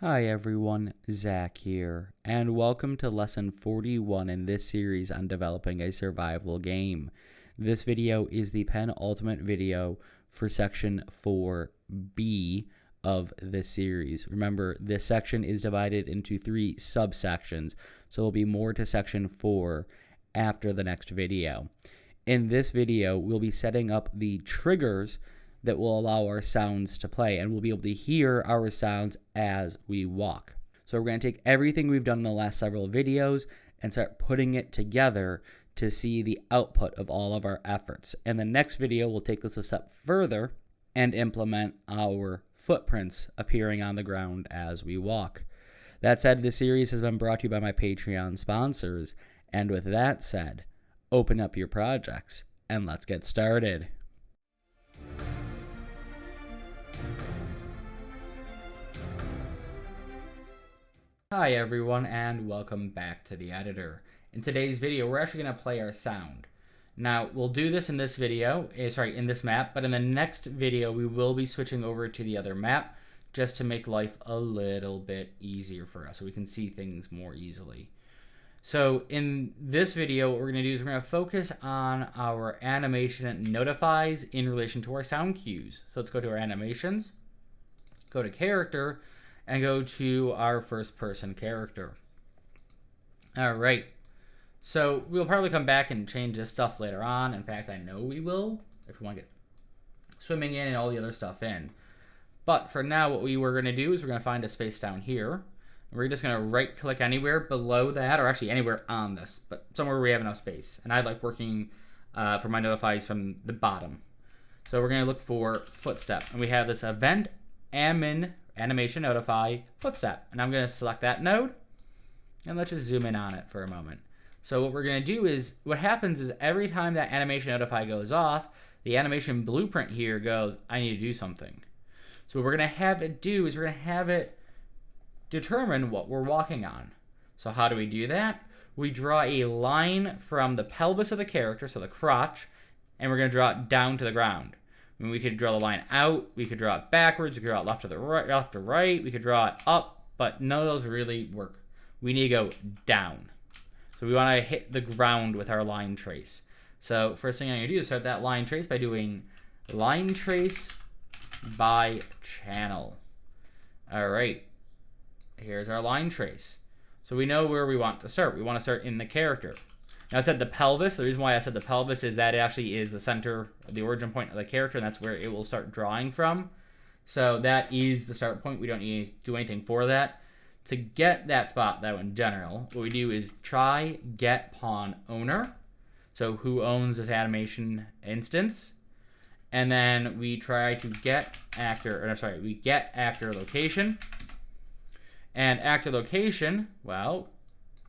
Hi everyone, Zach here, and welcome to lesson 41 in this series on developing a survival game. This video is the penultimate video for section 4B of this series. Remember, this section is divided into 3 subsections, so there'll be more to section 4 after the next video. In this video, we'll be setting up the triggers that will allow our sounds to play, and we'll be able to hear our sounds as we walk. So we're going to take everything we've done in the last several videos and start putting it together to see the output of all of our efforts. In the next video, we'll take this a step further and implement our footprints appearing on the ground as we walk. That said, this series has been brought to you by my Patreon sponsors, and with that said, open up your projects and let's get started. Hi everyone, and welcome back to the editor. In today's video, we're actually going to play our sound. Now, we'll do this in this video, in this map, but in the next video, we will be switching over to the other map just to make life a little bit easier for us so we can see things more easily. So in this video, what we're going to do is we're going to focus on our animation notifies in relation to our sound cues. So let's go to our animations, go to character, and go to our first person character. All right, so we'll probably come back and change this stuff later on. In fact, I know we will if we want to get swimming in and all the other stuff in. But for now, what we were going to do is we're going to find a space down here. And we're just going to right click anywhere below that, or actually anywhere on this, but somewhere where we have enough space. And I like working for my notifies from the bottom. So we're going to look for Footstep, and we have this event animation notify Footstep, and I'm going to select that node, and let's just zoom in on it for a moment. So what we're going to do is, what happens is every time that animation notify goes off, the animation blueprint here goes, I need to do something. So what we're going to have it do is we're going to have it determine what we're walking on. So how do we do that? We draw a line from the pelvis of the character, so the crotch, and we're going to draw it down to the ground. I mean, we could draw the line out, we could draw it backwards, we could draw it left to right, we could draw it up, but none of those really work. We need to go down. So we want to hit the ground with our line trace. So first thing I'm going to do is start that line trace by doing line trace by channel. All right, here's our line trace. So we know where we want to start. We want to start in the character. Now I said the pelvis. The reason why I said the pelvis is that it actually is the center, the origin point of the character, and that's where it will start drawing from. So that is the start point. We don't need to do anything for that. To get that spot, though, in general, what we do is try get pawn owner. So who owns this animation instance? And then we try to get actor, we get actor location. And actor location, well,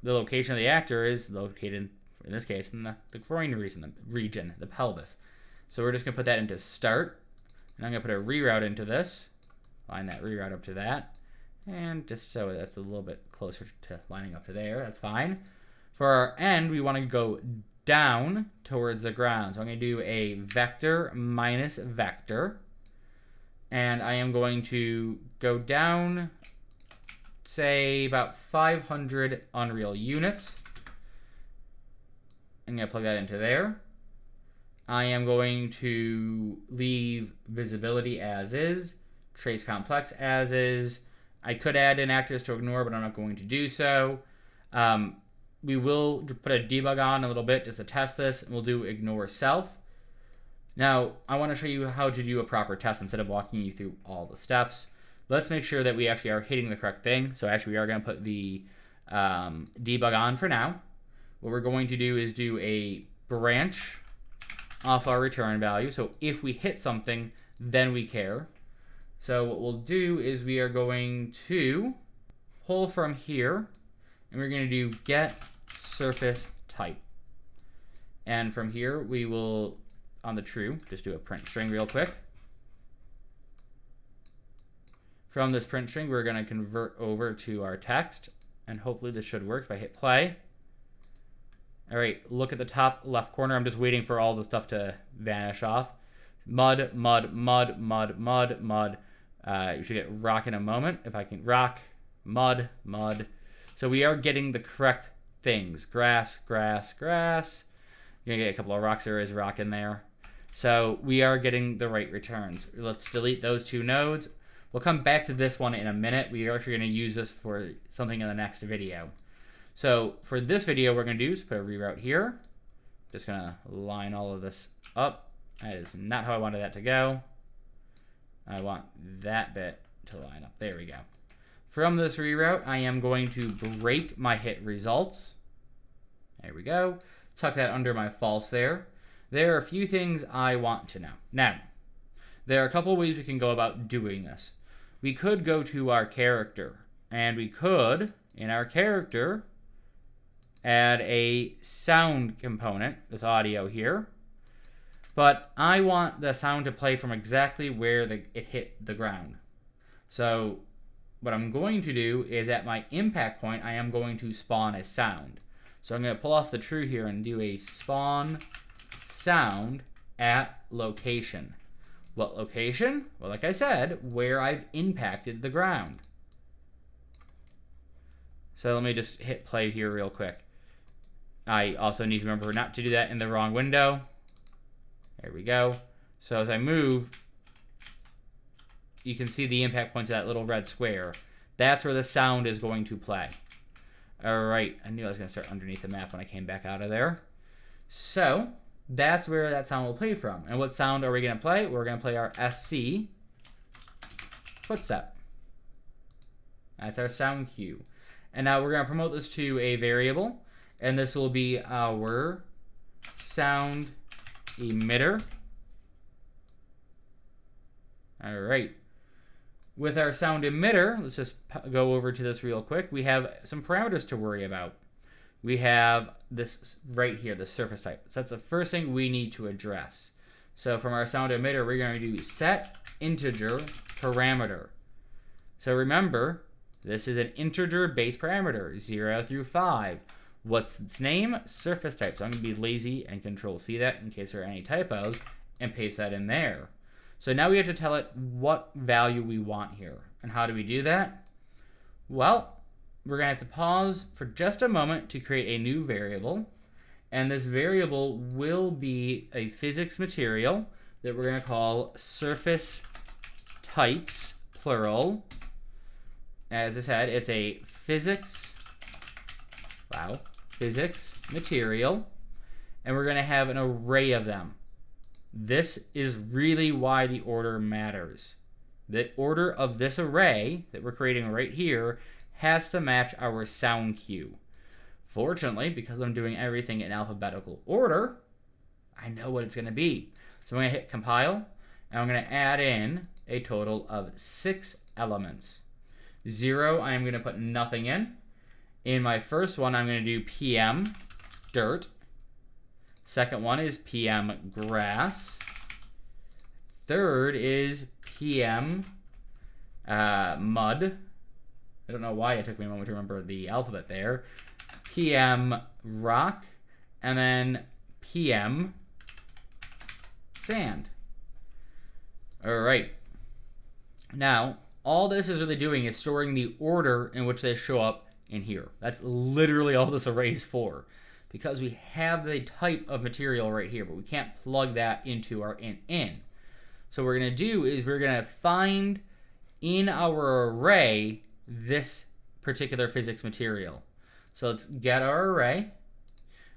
the location of the actor is located, in this case, in the groin region, the pelvis. So we're just going to put that into start. And I'm going to put a reroute into this. Line that reroute up to that. And just so that's a little bit closer to lining up to there, that's fine. For our end, we want to go down towards the ground. So I'm going to do a vector minus vector. And I am going to go down, say, about 500 Unreal units. I'm going to plug that into there. I am going to leave visibility as is, trace complex as is. I could add in actors to ignore, but I'm not going to do so. We will put a debug on a little bit just to test this, and we'll do ignore self. Now, I want to show you how to do a proper test instead of walking you through all the steps. Let's make sure that we actually are hitting the correct thing. So actually, we are going to put the debug on for now. What we're going to do is do a branch off our return value. So if we hit something, then we care. So what we'll do is we are going to pull from here, and we're going to do get surface type. And from here, we will, on the true, just do a print string real quick. From this print string, we're going to convert over to our text, and hopefully this should work if I hit play. All right, look at the top left corner. I'm just waiting for all the stuff to vanish off. Mud, mud, mud, mud, mud, mud. You should get rock in a moment. If I can rock, mud, mud. So we are getting the correct things. Grass, grass, grass. You're gonna get a couple of rocks. There is rock in there. So we are getting the right returns. Let's delete those two nodes. We'll come back to this one in a minute. We are actually gonna use this for something in the next video. So for this video, we're gonna do is put a reroute here. Just gonna line all of this up. That is not how I wanted that to go. I want that bit to line up. There we go. From this reroute, I am going to break my hit results. There we go. Tuck that under my false there. There are a few things I want to know. Now, there are a couple ways we can go about doing this. We could go to our character, and we could, in our character, add a sound component, this audio here. But I want the sound to play from exactly where it hit the ground. So what I'm going to do is at my impact point, I am going to spawn a sound. So I'm going to pull off the true here and do a spawn sound at location. What location? Well, like I said, where I've impacted the ground. So let me just hit play here real quick. I also need to remember not to do that in the wrong window. There we go. So as I move, you can see the impact points of that little red square. That's where the sound is going to play. All right, I knew I was going to start underneath the map when I came back out of there. So that's where that sound will play from. And what sound are we going to play? We're going to play our SC Footstep. That's our sound cue. And now we're going to promote this to a variable. And this will be our sound emitter. All right. With our sound emitter, let's just go over to this real quick. We have some parameters to worry about. We have this right here, the surface type. So that's the first thing we need to address. So from our sound emitter, we're going to do set integer parameter. So remember, this is an integer base parameter, 0 through 5. What's its name? Surface type. So I'm going to be lazy and Control-C that in case there are any typos and paste that in there. So now we have to tell it what value we want here. And how do we do that? Well, we're going to have to pause for just a moment to create a new variable. And this variable will be a physics material that we're going to call surface types, plural. As I said, it's a physics material. And we're going to have an array of them. This is really why the order matters. The order of this array that we're creating right here has to match our sound cue. Fortunately, because I'm doing everything in alphabetical order, I know what it's going to be. So I'm going to hit compile, and I'm going to add in a total of 6 elements. 0, I'm going to put nothing in. In my first one, I'm going to do PM dirt. Second one is PM grass. Third is PM mud. I don't know why it took me a moment to remember the alphabet there. PM rock. And then PM sand. All right. Now, all this is really doing is storing the order in which they show up in here. That's literally all this array is for. Because we have the type of material right here, but we can't plug that into our in. So what we're going to do is we're going to find in our array this particular physics material. So let's get our array.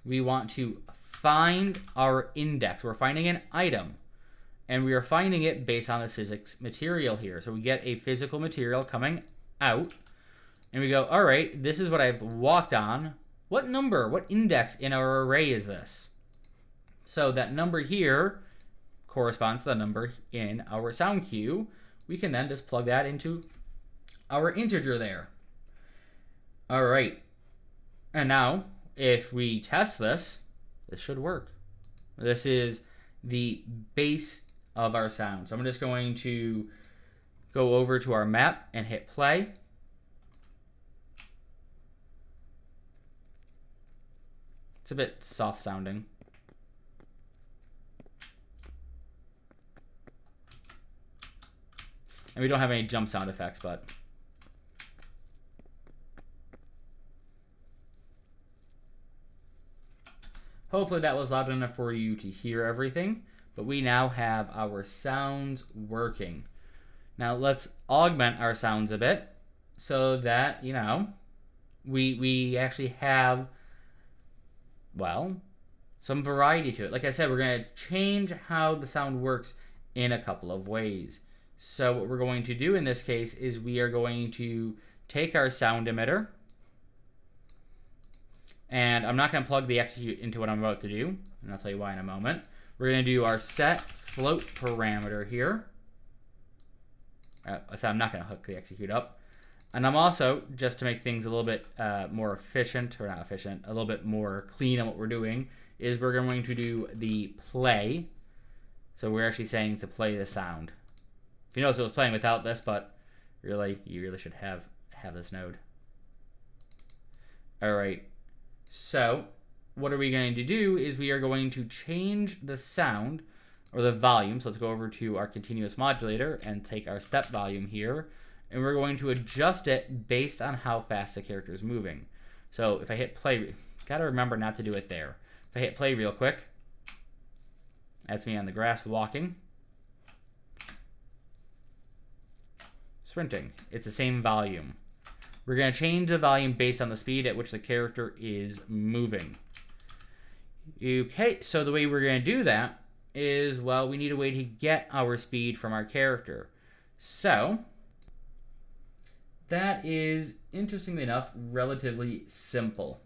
We want to find our index. We're finding an item. And we are finding it based on the physics material here. So we get a physical material coming out. And we go, all right, this is what I've walked on. What number, what index in our array is this? So that number here corresponds to the number in our sound cue. We can then just plug that into our integer there. All right. And now, if we test this, this should work. This is the base of our sound. So I'm just going to go over to our map and hit play. It's a bit soft sounding. And we don't have any jump sound effects, but Hopefully that was loud enough for you to hear everything, but we now have our sounds working. Now let's augment our sounds a bit so that, you know, we actually have, well, some variety to it. Like I said, we're going to change how the sound works in a couple of ways. So what we're going to do in this case is we are going to take our sound emitter, and I'm not going to plug the execute into what I'm about to do, and I'll tell you why in a moment. We're going to do our set float parameter here. So I'm not going to hook the execute up. And I'm also, just to make things a little bit more efficient, or not efficient, a little bit more clean on what we're doing, is we're going to do the play. So we're actually saying to play the sound. If you notice, it was playing without this, but really, you really should have this node. All right. So what are we going to do is we are going to change the sound, or the volume. So let's go over to our continuous modulator and take our step volume here, and we're going to adjust it based on how fast the character is moving. So if I hit play, gotta remember not to do it there. If I hit play real quick, that's me on the grass walking. Sprinting. It's the same volume. We're going to change the volume based on the speed at which the character is moving. Okay, so the way we're going to do that is, well, we need a way to get our speed from our character. So that is, interestingly enough, relatively simple.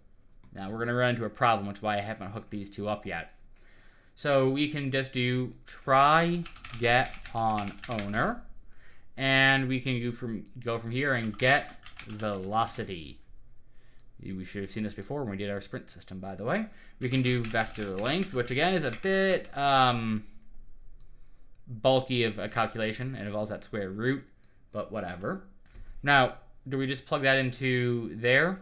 Now we're going to run into a problem, which is why I haven't hooked these two up yet. So we can just do try get on owner, and we can go from here and get velocity. We should have seen this before when we did our sprint system, by the way. We can do vector length, which again is a bit bulky of a calculation and involves that square root, but whatever. Now, do we just plug that into there?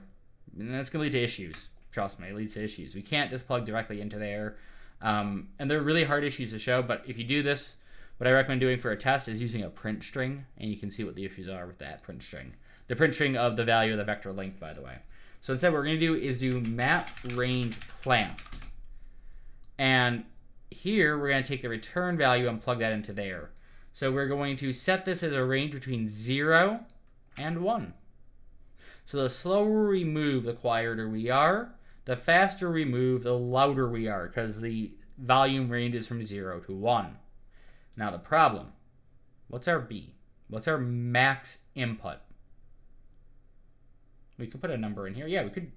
And that's going to lead to issues. Trust me, it leads to issues. We can't just plug directly into there. And they're really hard issues to show, but if you do this, what I recommend doing for a test is using a print string, and you can see what the issues are with that print string. The print string of the value of the vector length, by the way. So instead what we're going to do is do map range clamped. And here we're going to take the return value and plug that into there. So we're going to set this as a range between 0 and 1. So the slower we move, the quieter we are. The faster we move, the louder we are, because the volume ranges from 0 to 1. Now the problem, what's our B? What's our max input? We could put a number in here. Yeah, we could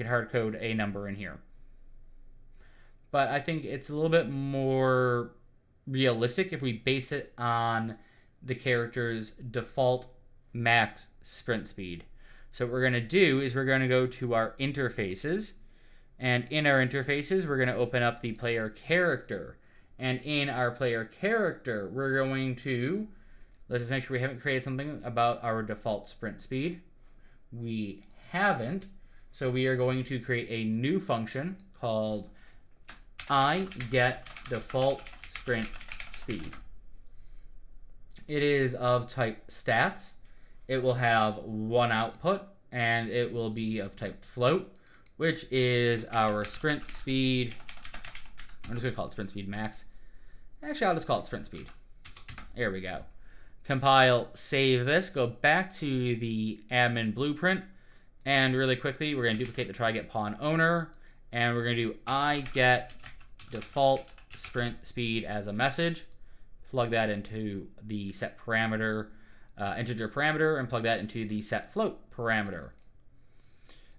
hard code a number in here. But I think it's a little bit more realistic if we base it on the character's default max sprint speed. So what we're going to do is we're going to go to our interfaces, and in our interfaces we're going to open up the player character. And in our player character, we're going to, let's just make sure we haven't created something about our default sprint speed. We haven't, so we are going to create a new function called IGetDefaultSprintSpeed. It is of type stats. It will have one output, and it will be of type float, which is our sprint speed. I'm just going to call it sprint speed max. Actually, I'll just call it sprint speed. There we go. Compile, save this, go back to the admin blueprint, and really quickly, we're going to duplicate the try get pawn owner, and we're going to do IGetDefaultSprintSpeed as a message. Plug that into the set parameter, integer parameter, and plug that into the set float parameter.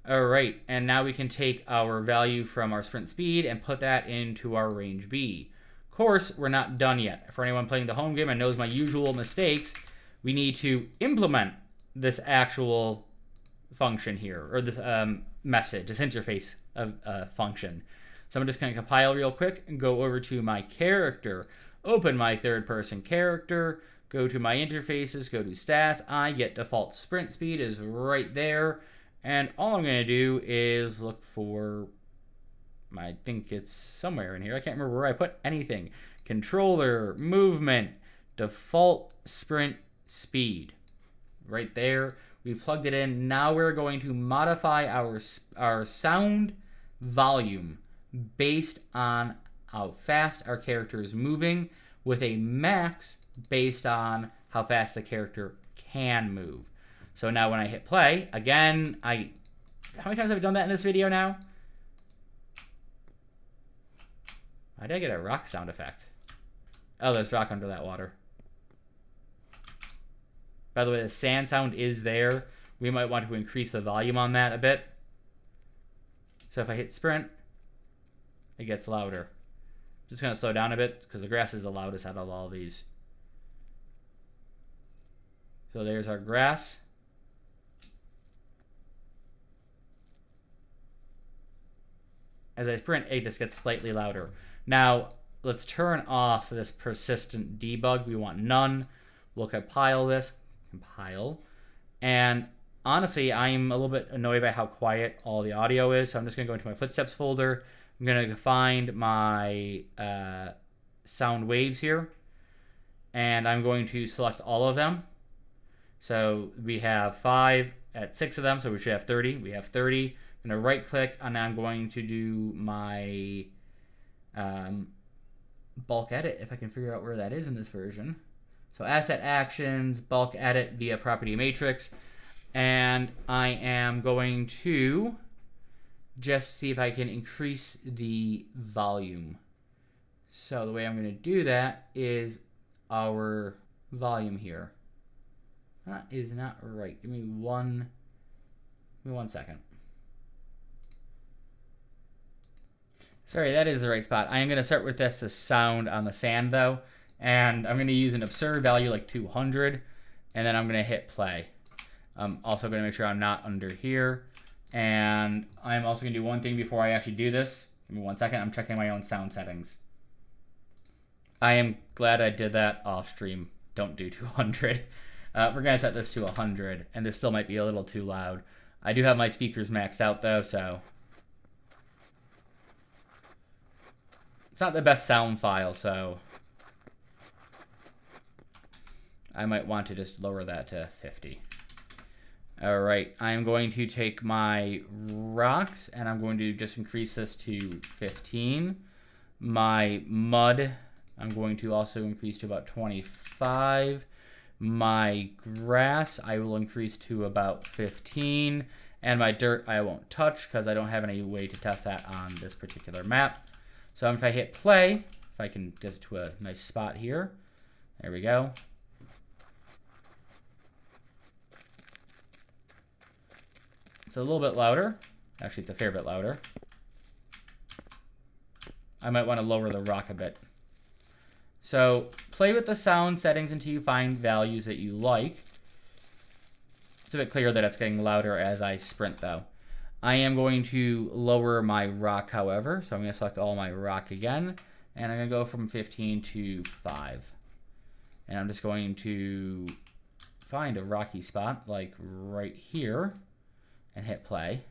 All right, and now we can take our value from our sprint speed and put that into our range B. Of course, we're not done yet. For anyone playing the home game and knows my usual mistakes, we need to implement this actual function here, or this message, this interface of function. So I'm just going to compile real quick and go over to my character, open my third person character, go to my interfaces, go to stats, IGetDefaultSprintSpeed is right there. And all I'm going to do is look for, I think it's somewhere in here. I can't remember where I put anything. Controller, movement, default sprint speed. Right there. We plugged it in. Now we're going to modify our sound volume based on how fast our character is moving, with a max based on how fast the character can move. So now when I hit play, again, how many times have I done that in this video now? Why did I get a rock sound effect? Oh, there's rock under that water. By the way, the sand sound is there. We might want to increase the volume on that a bit. So if I hit sprint, it gets louder. Just going to slow down a bit because the grass is the loudest out of all of these. So there's our grass. As I sprint, it just gets slightly louder. Now, let's turn off this persistent debug. We want none. We'll compile this. Compile. And honestly, I'm a little bit annoyed by how quiet all the audio is. So I'm just going to go into my Footsteps folder. I'm going to find my sound waves here. And I'm going to select all of them. So we have 5 at 6 of them. So we should have 30. We have 30. I'm going to right click and I'm going to do my bulk edit if I can figure out where that is in this version. So asset actions, bulk edit via property matrix. And I am going to just see if I can increase the volume. So the way I'm going to do that is our volume here. That is not right. Give me one second. Sorry, that is the right spot. I am going to start with this, the sound on the sand though. And I'm going to use an absurd value like 200. And then I'm going to hit play. I'm also going to make sure I'm not under here. And I'm also going to do one thing before I actually do this. Give me 1 second. I'm checking my own sound settings. I am glad I did that off stream. Don't do 200. We're going to set this to 100. And this still might be a little too loud. I do have my speakers maxed out though, so it's not the best sound file, so I might want to just lower that to 50. All right, I'm going to take my rocks and I'm going to just increase this to 15. My mud, I'm going to also increase to about 25. My grass, I will increase to about 15. And my dirt, I won't touch because I don't have any way to test that on this particular map. So if I hit play, if I can get to a nice spot here, there we go. It's a little bit louder. Actually, it's a fair bit louder. I might want to lower the rock a bit. So play with the sound settings until you find values that you like. It's a bit clear that it's getting louder as I sprint though. I am going to lower my rock, however. So I'm going to select all my rock again. And I'm going to go from 15 to 5. And I'm just going to find a rocky spot like right here and hit play.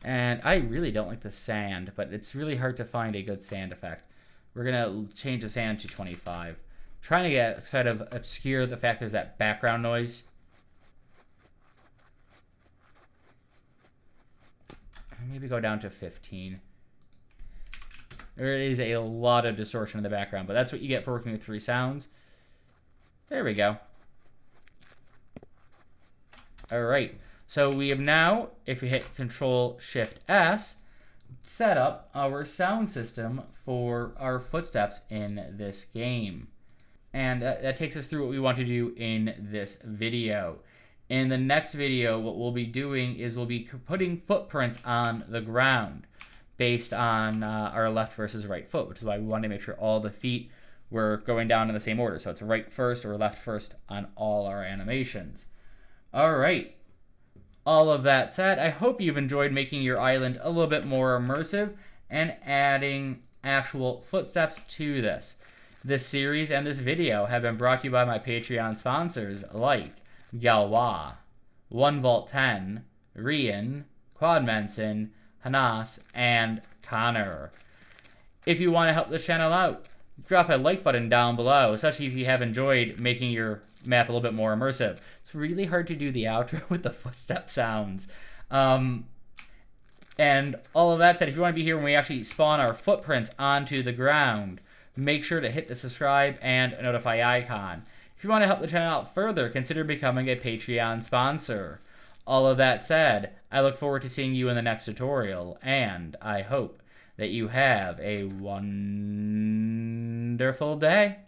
And I really don't like the sand, but it's really hard to find a good sand effect. We're going to change the sand to 25. Trying to get kind of obscure the fact there's that background noise. Maybe go down to 15. There is a lot of distortion in the background, but that's what you get for working with 3 sounds. There we go. All right. So we have now, if we hit Control-Shift-S, set up our sound system for our footsteps in this game. And that takes us through what we want to do in this video. In the next video, what we'll be doing is we'll be putting footprints on the ground based on our left versus right foot, which is why we wanted to make sure all the feet were going down in the same order. So it's right first or left first on all our animations. All right. All of that said, I hope you've enjoyed making your island a little bit more immersive and adding actual footsteps to this. This series and this video have been brought to you by my Patreon sponsors like Galwa, 1Vault10, Rian, Quadmenson, Hanas, and Connor. If you want to help this channel out, drop a like button down below, especially if you have enjoyed making your math a little bit more immersive. It's really hard to do the outro with the footstep sounds. And all of that said, if you want to be here when we actually spawn our footprints onto the ground, make sure to hit the subscribe and notify icon. If you want to help the channel out further, consider becoming a Patreon sponsor. All of that said, I look forward to seeing you in the next tutorial, and I hope that you have a wonderful day.